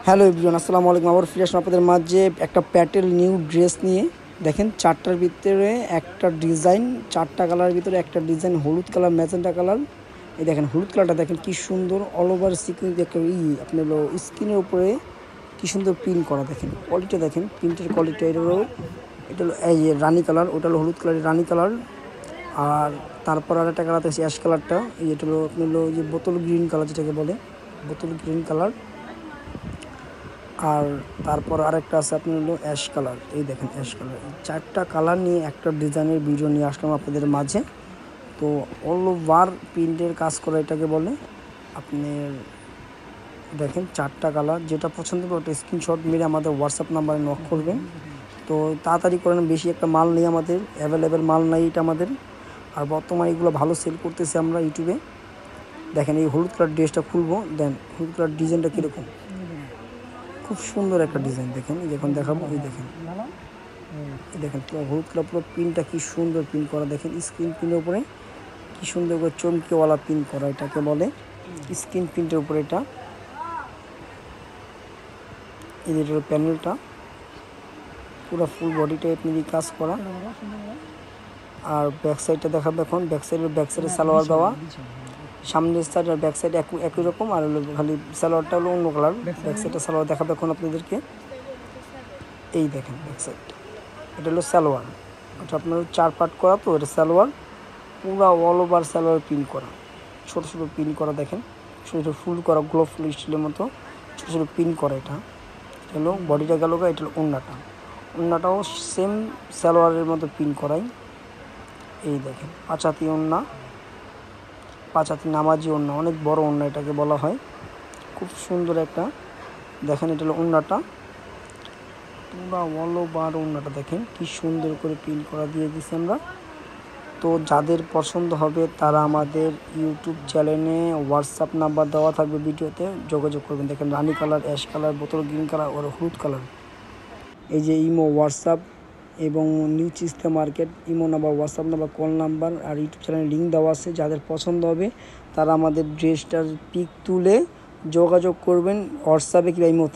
Hello everyone, আসসালামু আলাইকুম। আবার ফিরে আসলাম আপনাদের মাঝে একটা প্যাটেল নিউ ড্রেস নিয়ে। দেখেন চারটার ভিতরে একটা ডিজাইন, চারটা কালারের ভিতরে একটা ডিজাইন, হলুদ কালার, ম্যাজেন্টা কালার। এই দেখেন হলুদ কালারটা দেখেন কি সুন্দর, অল ওভার সিকুয়েন্স একটা আপনার হলো স্কিনের উপরে কি সুন্দর প্রিন্ট করা। দেখেন কোয়ালিটি, দেখেন প্রিন্টের কোয়ালিটি। এটা হলো এই যে রানি কালার, ওটা হলো হলুদ কালারের রানি কালার। আর তারপর আর একটা কালার আছে অ্যাশ কালারটা, এটা হলো আপনার হলো যে বোতল গ্রিন কালার, যেটাকে বলে বোতল গ্রিন কালার। আর তারপর আরেকটা আছে আপনার হলো অ্যাশ কালার। এই দেখেন অ্যাশ কালার, চারটা কালার নিয়ে একটা ডিজাইনের ভিডিও নিয়ে আসলাম আপনাদের মাঝে। তো অল ওভার প্রিন্টের কাজ করা এটাকে বলে। আপনার দেখেন চারটা কালার, যেটা পছন্দ হবে ওটা স্ক্রিনশট মেরে আমাদের হোয়াটসঅ্যাপ নাম্বারে নক করবেন। তো তাড়াতাড়ি করেন, বেশি একটা মাল নেই আমাদের, অ্যাভেলেবেল মাল নাই এটা আমাদের। আর বর্তমানে এগুলো ভালো সেল করতেছি আমরা ইউটিউবে। দেখেন এই হলুদ কালার ড্রেসটা খুলবো, দেন হলুদ কালার ডিজাইনটা কীরকম, খুব সুন্দর একটা ডিজাইন। দেখেন এই যখন দেখাবো, এই দেখেন পুরো হলুদ কালার, পুরো পিনটা কি সুন্দর প্রিন্ট করা। দেখেন স্ক্রিন প্রিন্টের উপরে কি সুন্দর করে চমকেওয়ালা প্রিন্ট করা, এটাকে বলে স্ক্রিন প্রিন্টের উপরে। এটা এটার প্যানেলটা পুরো ফুল বডিটা এমনি কাজ করা। আর ব্যাক সাইডটা দেখাবো এখন। ব্যাক সাইডে সালোয়ার দেওয়া, সামনের সাইড আর ব্যাক সাইড একই রকম। আর হলো খালি সালোয়ারটা হলো অন্য কালার। ব্যাক সাইডটা সালোয়ার দেখাবো এখন আপনাদেরকে। এই দেখেন ব্যাক সাইডটা, এটা হলো সালোয়ার। এটা আপনার 4 পার্ট করা, তো এটা সালোয়ার পুরা অল ওভার সালোয়ার প্রিন্ট করা, ছোটো ছোটো প্রিন্ট করা। দেখেন ছোটো ছোটো ফুল করা, গ্লোভ ফুল স্টিলের মতো ছোটো ছোটো প্রিন্ট করা। এটা হলো বডিটা গেল, এটা হলো ওড়নাটাও সেম সালোয়ারের মতো প্রিন্ট করাই। এই দেখেন পাঁচাতি ওড়না, পাঁচাতি নামাজি ওড়না, অনেক বড় ওড়না এটাকে বলা হয়, খুব সুন্দর একটা। দেখেন এটা হলো ওড়নাটা, পুরা অল ওভার ওড়নাটা দেখেন কি সুন্দর করে প্রিন্ট করা দিয়ে দিচ্ছি আমরা। তো যাদের পছন্দ হবে তারা আমাদের ইউটিউব চ্যানেলে হোয়াটসঅ্যাপ নাম্বার দেওয়া থাকবে ভিডিওতে, যোগাযোগ করবেন। দেখেন রানি কালার, অ্যাশ কালার, বোতল গ্রিন কালার আর হলুদ কালার। এই যে ইমো, হোয়াটসঅ্যাপ এবং নিউ চিস্তা market imo number, WhatsApp number, call number আর ইউটিউব চ্যানেলে লিঙ্ক দেওয়া আছে। যাদের পছন্দ হবে তারা আমাদের ড্রেসটার পিক তুলে যোগাযোগ করবেন হোয়াটসঅ্যাপে কিংবা ইমোতে।